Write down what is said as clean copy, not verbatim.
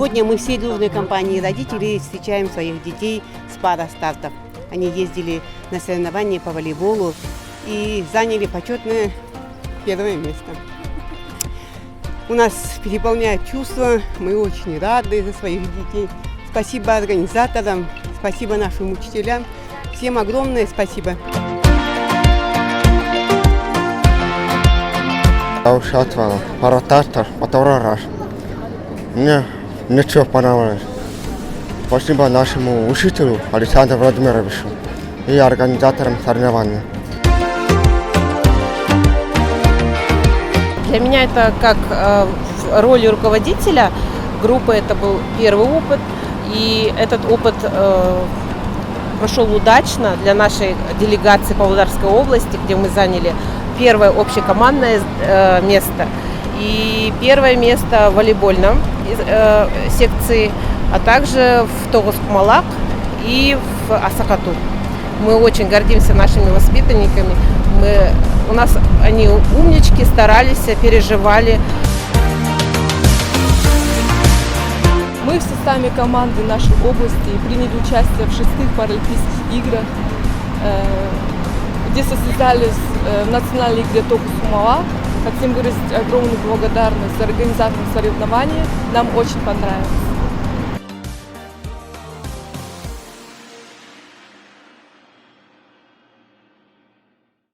Сегодня мы всей дружной компанией родителей встречаем своих детей с парастартов. Они ездили на соревнования по волейболу и заняли почетное первое место. У нас переполняют чувства, мы очень рады за своих детей. Спасибо организаторам, спасибо нашим учителям. Всем огромное спасибо. Я участвовал в парастартах второй раз. Мне ничего понравилось. Спасибо нашему учителю Александру Владимировичу и организаторам соревнований. Для меня это как в роли руководителя группы, это был первый опыт. И этот опыт прошел удачно для нашей делегации Павлодарской области, где мы заняли первое общекомандное место и первое место в волейбольном секции, а также в Тогус-Кумалак и в Асакату. Мы очень гордимся нашими воспитанниками. У нас они умнички, старались, переживали. Мы в составе команды нашей области приняли участие в 6-х паралимпийских играх, где состязались в национальной игре Тогус-Кумалак. Хотим выразить огромную благодарность организаторам соревнований. Нам очень понравилось.